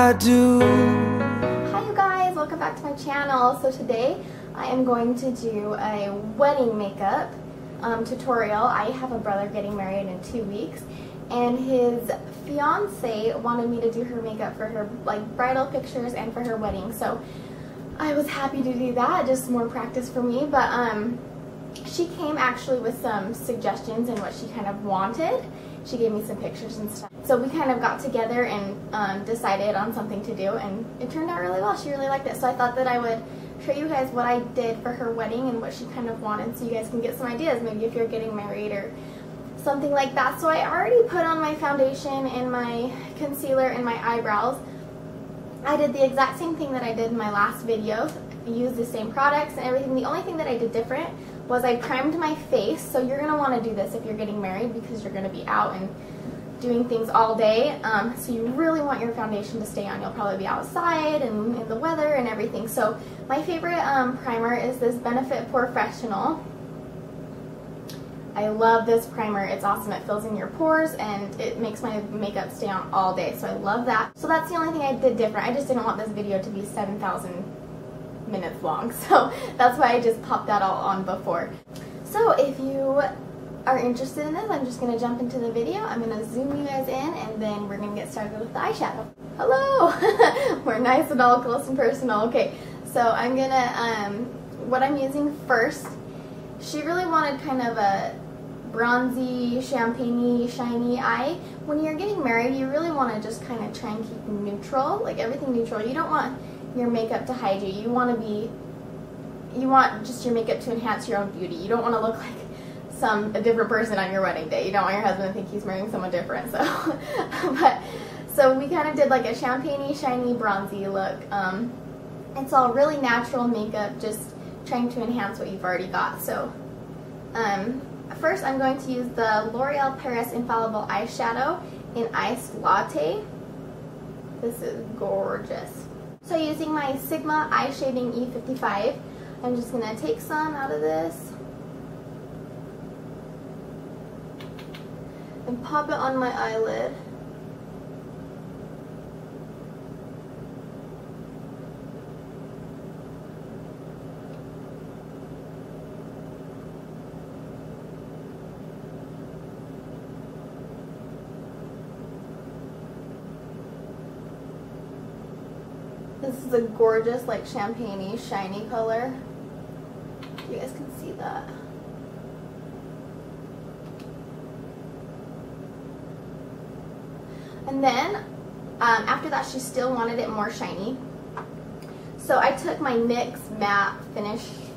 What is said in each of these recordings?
I do. Hi you guys, welcome back to my channel. So today I am going to do a wedding makeup tutorial. I have a brother getting married in 2 weeks, and his fiance wanted me to do her makeup for her bridal pictures and for her wedding. So I was happy to do that, just more practice for me. But she came actually with some suggestions and what she kind of wanted. She gave me some pictures and stuff. So we kind of got together and decided on something to do, and it turned out really well. She really liked it. So I thought that I would show you guys what I did for her wedding and what she kind of wanted, so you guys can get some ideas, maybe if you're getting married or something like that. So I already put on my foundation and my concealer and my eyebrows. I did the exact same thing that I did in my last video. Used the same products and everything. The only thing that I did different was I primed my face. So you're going to want to do this if you're getting married, because you're going to be out and doing things all day. So you really want your foundation to stay on. You'll probably be outside and in the weather and everything. So my favorite primer is this Benefit Professional. I love this primer. It's awesome. It fills in your pores and it makes my makeup stay on all day. So I love that. So that's the only thing I did different. I just didn't want this video to be 7,000 minutes long. So that's why I just popped that all on before. So if you are interested in this, I'm just going to jump into the video. I'm going to zoom you guys in, and then we're going to get started with the eyeshadow. Hello! We're nice and all close and personal. Okay, so I'm going to, what I'm using first, she really wanted kind of a bronzy, champagne-y, shiny eye. When you're getting married, you really want to just kind of try and keep neutral, like everything neutral. You don't want your makeup to hide you. You want just your makeup to enhance your own beauty. You don't want to look like a different person on your wedding day. You don't want your husband to think he's marrying someone different. So, so we kind of did like a champagne-y, shiny, bronzy look. It's all really natural makeup, just trying to enhance what you've already got. So, first I'm going to use the Loreal Infallible eyeshadow in Iced Latte. This is gorgeous. So using my Sigma Eye Shading E55, I'm just going to take some out of this and pop it on my eyelid. This is a gorgeous, like, champagne-y, shiny color. You guys can see that. And then, after that, she still wanted it more shiny. So I took my NYX Matte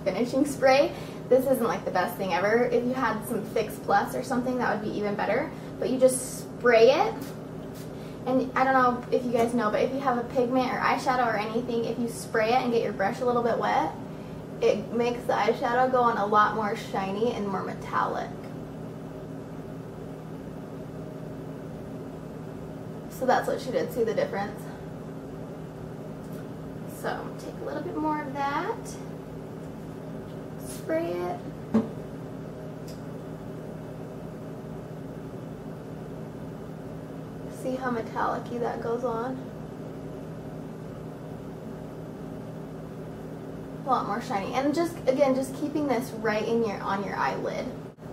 Finishing Spray. This isn't like the best thing ever. If you had some Fix Plus or something, that would be even better. But you just spray it. And I don't know if you guys know, but if you have a pigment or eyeshadow or anything, if you spray it and get your brush a little bit wet, it makes the eyeshadow go on a lot more shiny and more metallic. So that's what she did. See the difference? So take a little bit more of that, spray it. See how metallic-y that goes on? A lot more shiny. And just, again, just keeping this right in on your eyelid.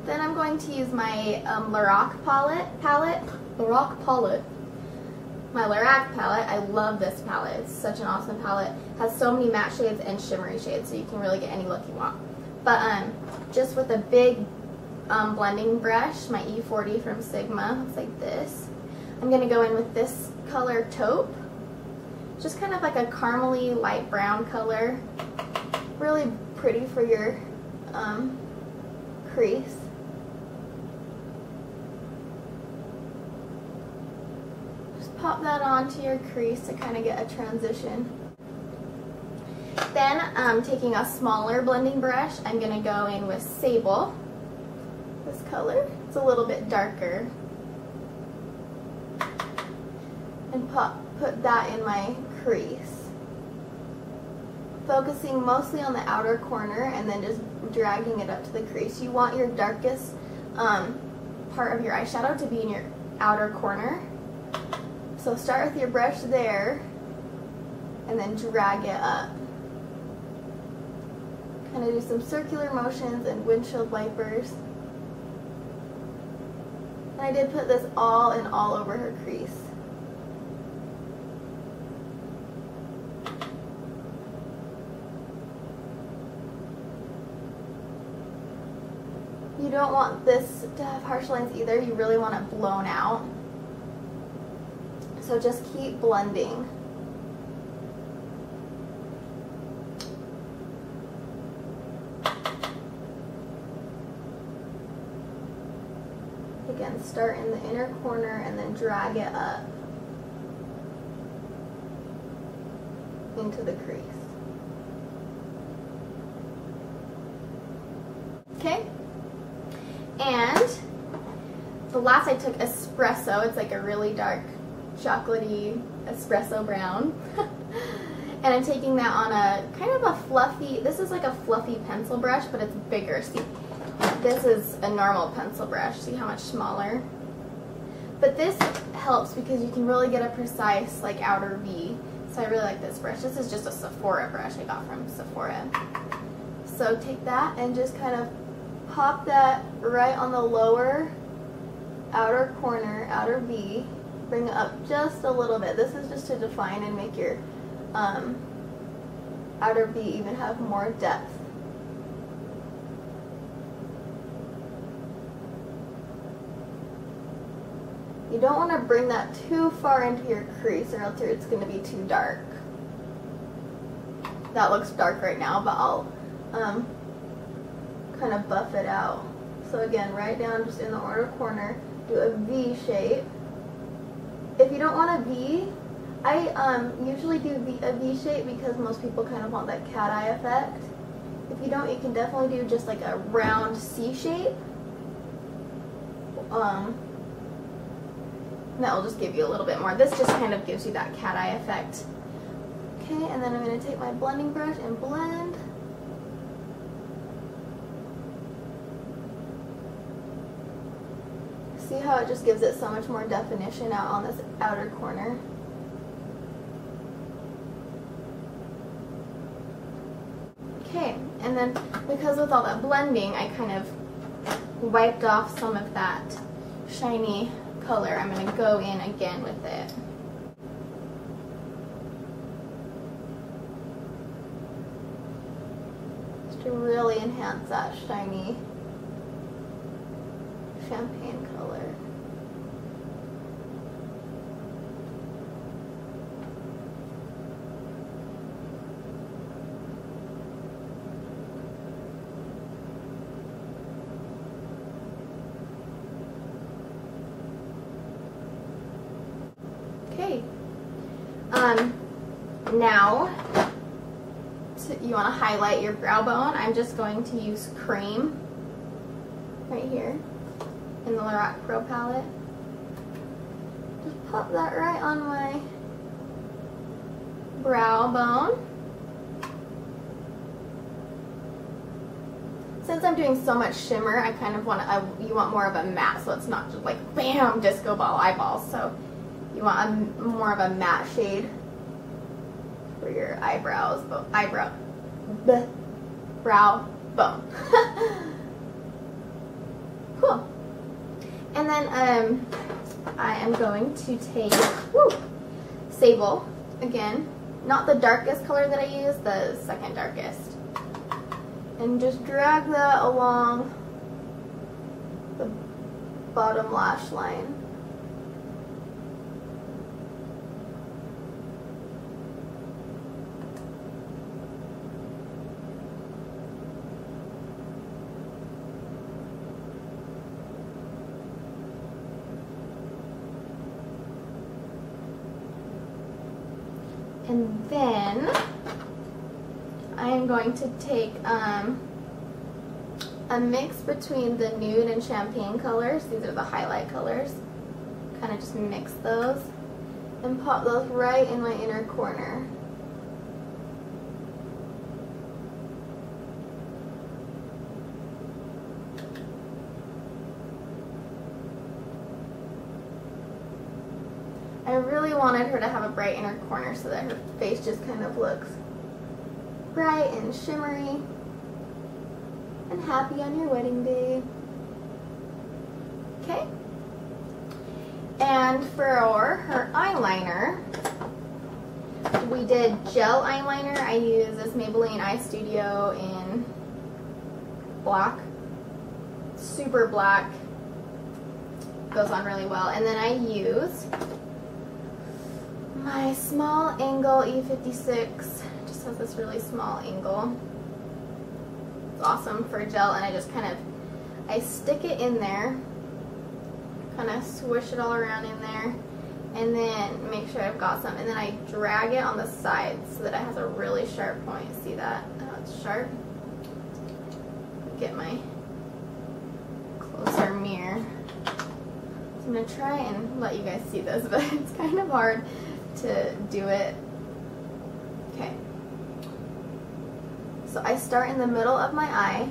Then I'm going to use my Lorac palette. My Lorac palette. I love this palette. It's such an awesome palette. Has so many matte shades and shimmery shades, so you can really get any look you want. But just with a big blending brush, my E40 from Sigma, looks like this. I'm going to go in with this color Taupe. Just kind of like a caramely light brown color. Really pretty for your crease. Just pop that onto your crease to kind of get a transition. Then taking a smaller blending brush, I'm going to go in with Sable. This color. It's a little bit darker. And put that in my crease. Focusing mostly on the outer corner and then just dragging it up to the crease. You want your darkest part of your eyeshadow to be in your outer corner. So start with your brush there and then drag it up. Kind of do some circular motions and windshield wipers. And I did put this all over her crease. You don't want this to have harsh lines either. You really want it blown out. So just keep blending. Again, start in the inner corner and then drag it up into the crease. Okay? And the last I took espresso. It's like a really dark chocolatey espresso brown. And I'm taking that on a kind of a fluffy, this is like a fluffy pencil brush, but it's bigger. See, this is a normal pencil brush. See how much smaller? But this helps because you can really get a precise like outer V. So I really like this brush. This is just a Sephora brush I got from Sephora. So take that and just kind of pop that right on the lower outer corner, outer V. Bring it up just a little bit. This is just to define and make your outer V even have more depth. You don't want to bring that too far into your crease or else it's going to be too dark. That looks dark right now, but I'll kind of buff it out. So again, right down just in the outer corner, do a V shape. If you don't want a V, I usually do a V shape because most people kind of want that cat eye effect. If you don't, you can definitely do just like a round C shape. That will just give you a little bit more. This just kind of gives you that cat eye effect. Okay, and then I'm going to take my blending brush and blend. See how it just gives it so much more definition out on this outer corner? Okay, and then because with all that blending, I kind of wiped off some of that shiny color. I'm going to go in again with it. Just to really enhance that shiny champagne color. Okay. Now, you want to highlight your brow bone. I'm just going to use cream right here in the Lorac Pro Palette. Just pop that right on my brow bone. Since I'm doing so much shimmer, I kind of want to, you want more of a matte, so it's not just like bam, disco ball eyeballs. So you want more of a matte shade for your eyebrows, brow bone. Cool. And then I am going to take Sable again, not the darkest color that I use, the second darkest, and just drag that along the bottom lash line. And then I am going to take a mix between the nude and champagne colors. These are the highlight colors. Kind of just mix those and pop those right in my inner corner. I I really wanted her to have a bright inner corner so that her face just kind of looks bright and shimmery and happy on your wedding day. Okay? And for her eyeliner, we did gel eyeliner. I use this Maybelline Eye Studio in black, super black, goes on really well. And then I use my small angle E56, just has this really small angle. It's awesome for gel, and I just kind of, I stick it in there, kind of swish it all around in there, and then make sure I've got some, and then I drag it on the sides so that it has a really sharp point. See that? How it's sharp? Get my closer mirror. So I'm going to try and let you guys see this, but it's kind of hard to do it. Okay. So I start in the middle of my eye.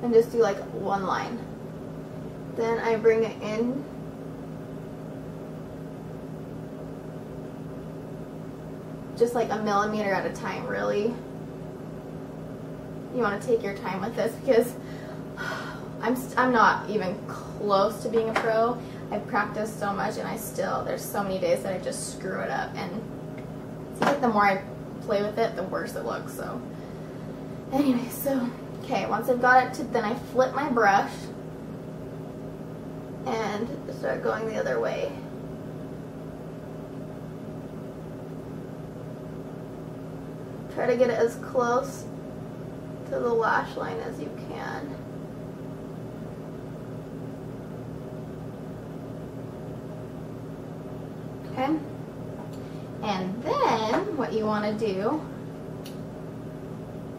And just do like one line. Then I bring it in. Just like a millimeter at a time, really. You want to take your time with this because I'm not even close to being a pro. I've practiced so much and there's so many days that I just screw it up, and it seems like the more I play with it, the worse it looks. So anyway, so okay, once I've got it to, then I flip my brush and start going the other way. Try to get it as close to the lash line as you can. Okay? And then what you want to do,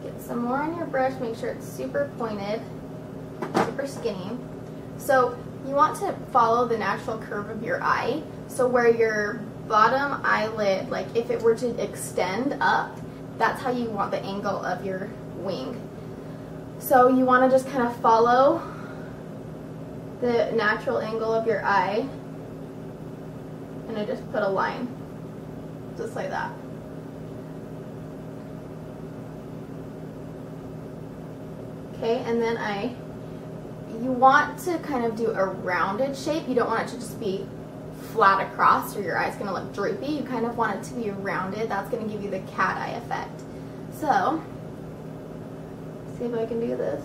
get some more on your brush, make sure it's super pointed, super skinny. So you want to follow the natural curve of your eye. So where your bottom eyelid, like if it were to extend up, that's how you want the angle of your wing. So you want to just kind of follow the natural angle of your eye, and I just put a line, just like that. Okay, and then you want to kind of do a rounded shape. You don't want it to just be flat across or your eye's going to look droopy. You kind of want it to be rounded. That's going to give you the cat eye effect. So, see if I can do this.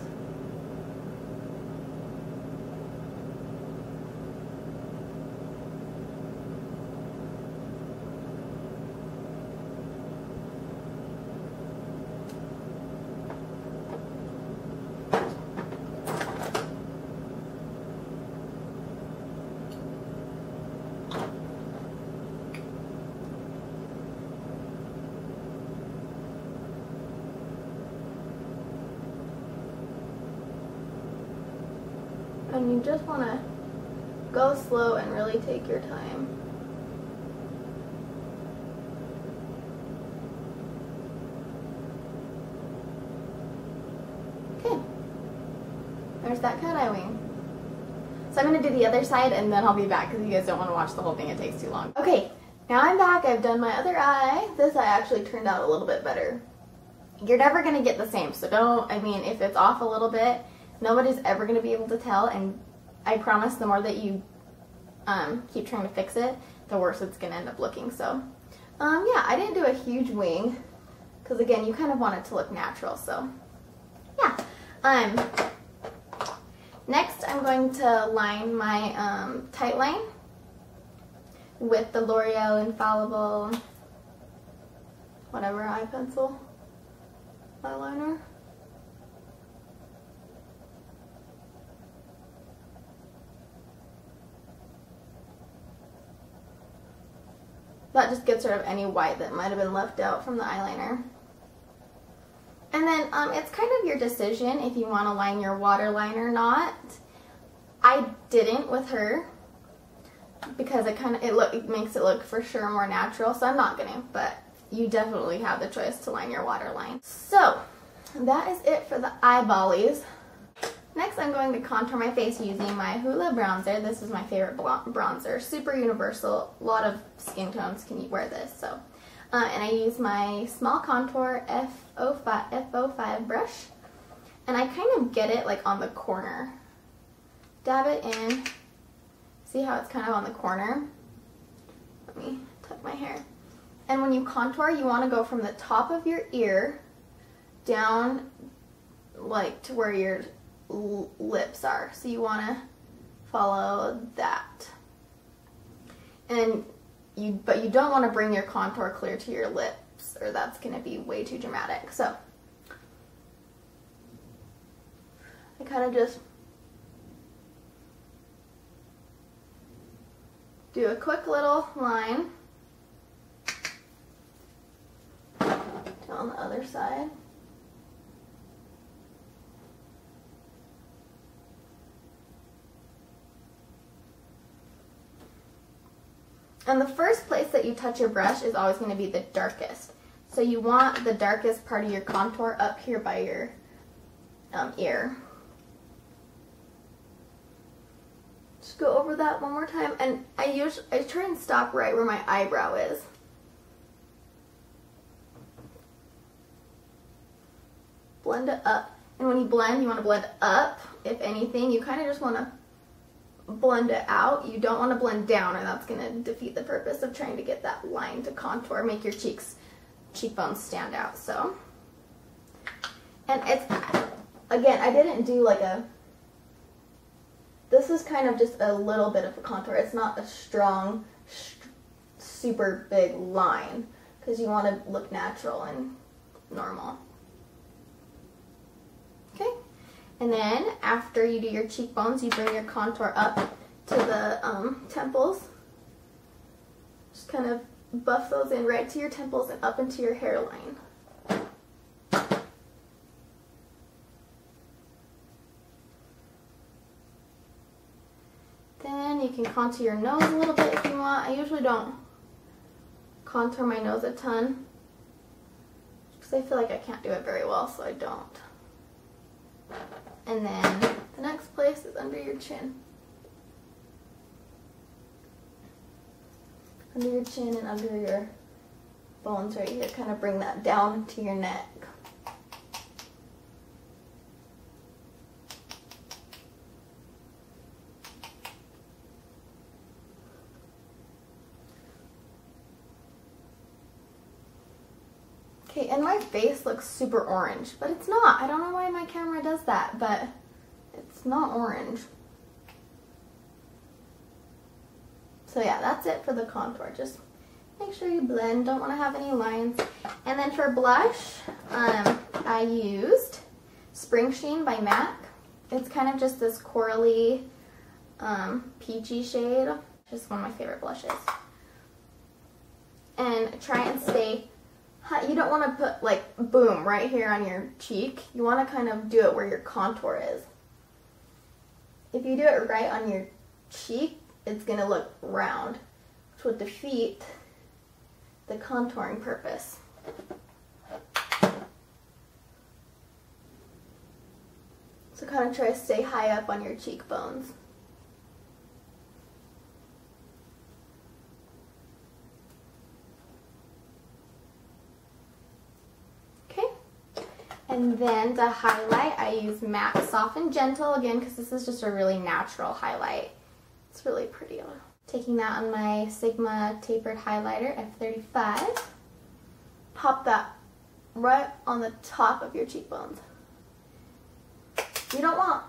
And you just want to go slow and really take your time. Okay, there's that cat eye wing. So I'm going to do the other side and then I'll be back because you guys don't want to watch the whole thing, it takes too long. Okay, now I'm back. I've done my other eye. This eye actually turned out a little bit better. You're never going to get the same, so don't, I mean, if it's off a little bit, nobody's ever going to be able to tell, and I promise the more that you keep trying to fix it, the worse it's going to end up looking. So, yeah, I didn't do a huge wing, because again, you kind of want it to look natural, so, yeah. Next, I'm going to line my tight line with the Loreal Infallible, whatever, eye pencil eyeliner. That just gets rid of any white that might have been left out from the eyeliner. And then it's kind of your decision if you want to line your waterline or not. I didn't with her because it makes it look for sure more natural, so I'm not gonna, but you definitely have the choice to line your waterline. So that is it for the eyeballies. Next, I'm going to contour my face using my Hoola bronzer. This is my favorite bronzer. Super universal. A lot of skin tones can wear this. So, and I use my small contour F05 brush. And I kind of get it like on the corner. Dab it in. See how it's kind of on the corner? Let me tuck my hair. And when you contour, you want to go from the top of your ear down like to where your lips are. So you want to follow that. And but you don't want to bring your contour clear to your lips, or that's going to be way too dramatic. So I kind of just do a quick little line. Do on the other side. And the first place that you touch your brush is always going to be the darkest. So you want the darkest part of your contour up here by your ear. Just go over that one more time, and I try and stop right where my eyebrow is. Blend it up, and when you blend, you want to blend up. If anything, you kind of just want to blend it out. You don't want to blend down, or that's going to defeat the purpose of trying to get that line to contour, make your cheekbones stand out. So, and it's, again, I didn't do like this is kind of just a little bit of a contour. It's not a strong, super big line, because you want to look natural and normal. Okay. And then after you do your cheekbones, you bring your contour up to the temples. Just kind of buff those in right to your temples and up into your hairline. Then you can contour your nose a little bit if you want. I usually don't contour my nose a ton, because I feel like I can't do it very well, so I don't. And then the next place is under your chin. Under your chin and under your bones right here. Kind of bring that down to your neck. Okay, and my face looks super orange, but it's not. I don't know why my camera does that, but it's not orange. So yeah, that's it for the contour. Just make sure you blend. Don't want to have any lines. And then for blush, I used Spring Sheen by MAC. It's kind of just this corally, peachy shade. Just one of my favorite blushes. And try and stay. You don't want to put like boom right here on your cheek. You want to kind of do it where your contour is. If you do it right on your cheek, it's going to look round, which would defeat the contouring purpose. So kind of try to stay high up on your cheekbones. And then to highlight, I use MAC Soft and Gentle, again, because this is just a really natural highlight. It's really pretty. Taking that on my Sigma Tapered Highlighter, F35. Pop that right on the top of your cheekbones. You don't want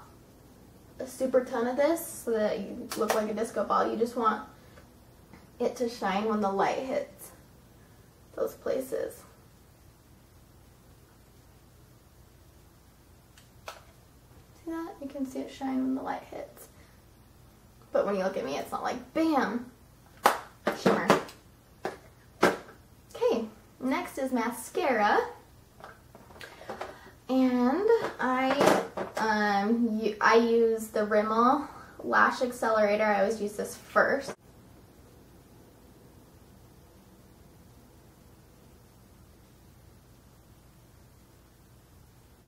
a super ton of this so that you look like a disco ball. You just want it to shine when the light hits those places. That. You can see it shine when the light hits. But when you look at me, it's not like BAM! Shimmer. Okay, next is mascara. And I use the Rimmel Lash Accelerator. I always use this first.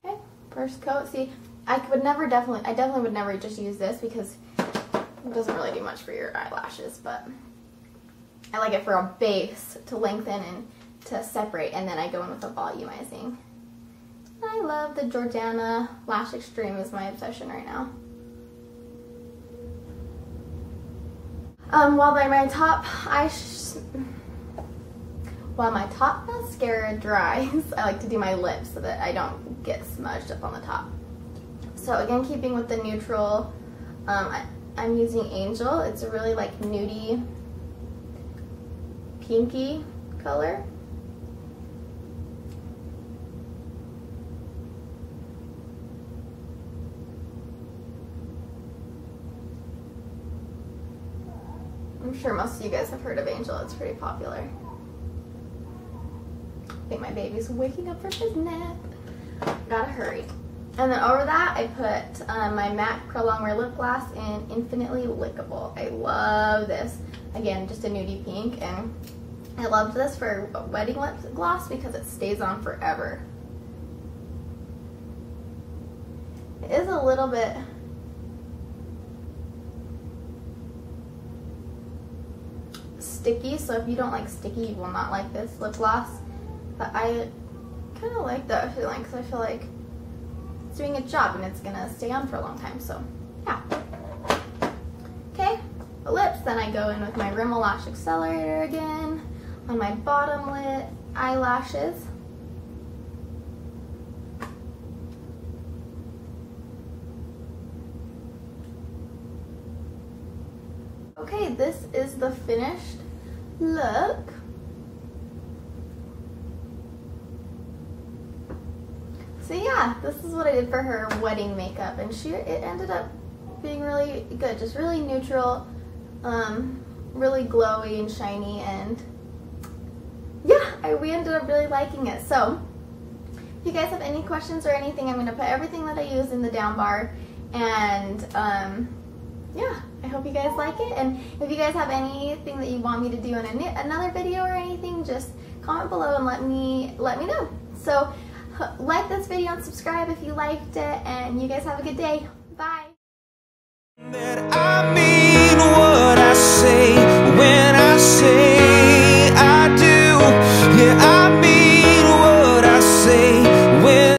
Okay, first coat. See, I definitely would never just use this because it doesn't really do much for your eyelashes, but I like it for a base to lengthen and to separate, and then I go in with a volumizing. I love the Jordana Lash Extreme is my obsession right now. While my top mascara dries, I like to do my lips so that I don't get smudged up on the top. So again, keeping with the neutral, I'm using Angel. It's a really like nudie, pinky color. I'm sure most of you guys have heard of Angel. It's pretty popular. I think my baby's waking up from his nap. Gotta hurry. And then over that, I put my MAC Pro Longwear Lip Gloss in Infinitely Likable. I love this. Again, just a nudie pink, and I loved this for a wedding lip gloss because it stays on forever. It is a little bit sticky, so if you don't like sticky, you will not like this lip gloss. But I kind of like that feeling because I feel like it's doing its job and it's gonna stay on for a long time. So yeah. Okay, the lips. Then I go in with my Rimmel Lash Accelerator again on my bottom lid eyelashes. Okay, this is the finished look. So yeah, this is what I did for her wedding makeup, and it ended up being really good, just really neutral, really glowy and shiny, and yeah, we ended up really liking it. So if you guys have any questions or anything, I'm going to put everything that I use in the down bar, and yeah, I hope you guys like it. And if you guys have anything that you want me to do in another video or anything, just comment below and let me know. So like this video and subscribe if you liked it, and you guys have a good day. Bye.